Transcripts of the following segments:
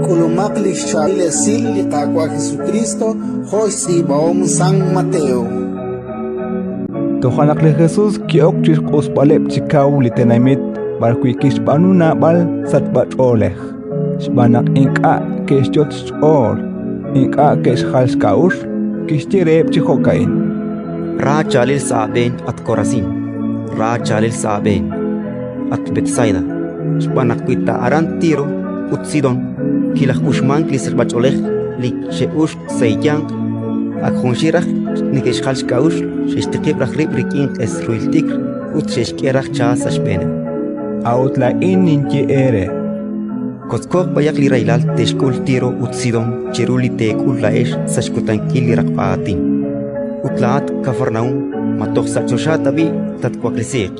Kulumak li Shale Sil li Kakwa Jesucristo, Jos y Baom San Mateo. Tohanak le Jesús kiok chis ospalep chikau litenamit barkuikish panuna bal satbat oleh. Shbanak inka keshjot ol, inka keshhals kaush, kishtirep chihokain. Ra Jalil Saben at Korazin, Ra Jalil Saben at Betsaida. Shbanak kuita aran tiro ut Sidon, kilah ushman kliserbach oleh lik sheush seyang ak honshirach nikeshhals kaush shishtikib rachrib rikin es ruiltik ut sheshkerach chas ashbene. Autla ninki ere. Koskok bayak li railal teshkul tiro ut Sidon cheruli tekul laesh sashkutankil li rakpaatin. Utlaat Kafarnaum matoksa choshatabi tat kwaklisek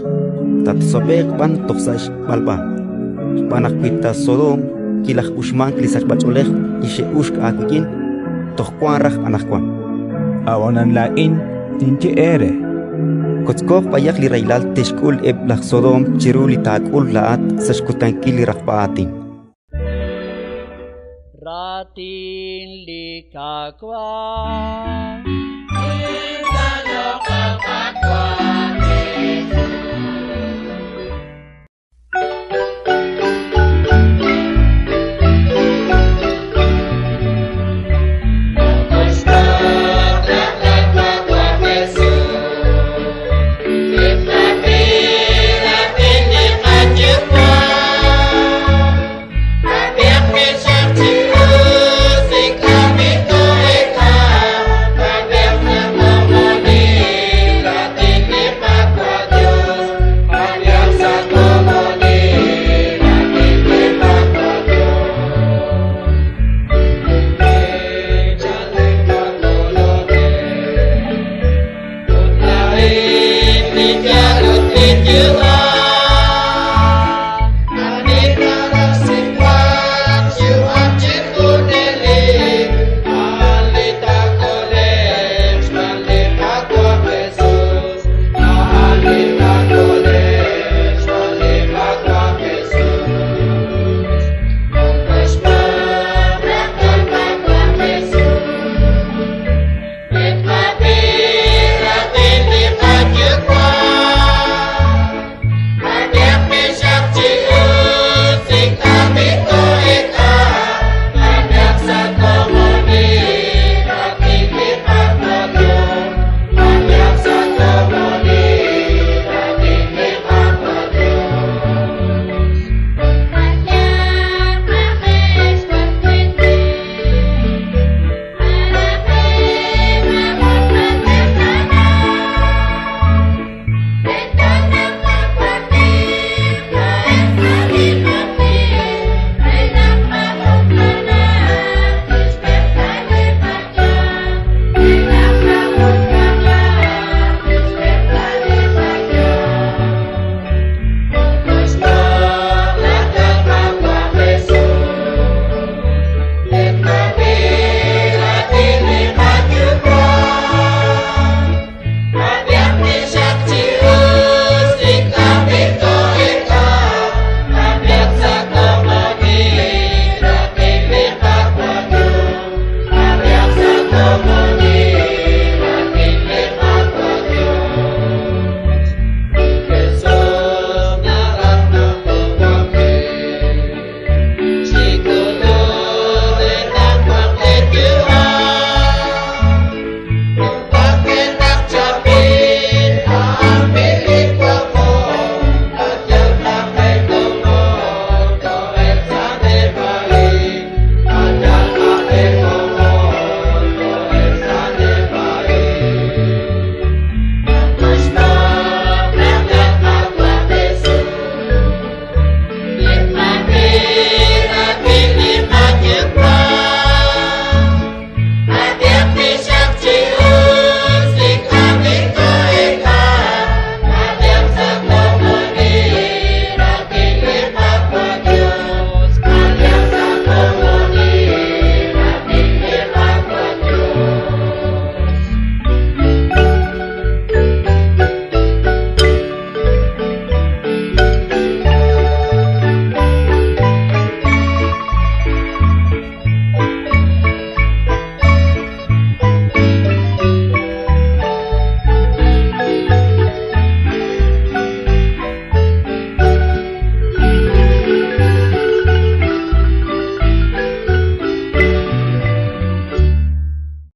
tat sobek ban toksash balban banak pita Sodom kilah ushman klisak bacholeh ishe ushk akukin tohkwanrah anakwan Awanan ninki ere. Kotskok payak li railal teshkul eblah Sodom chiruli takul laat sashkutankil li rakpaatin Ratin li kakwa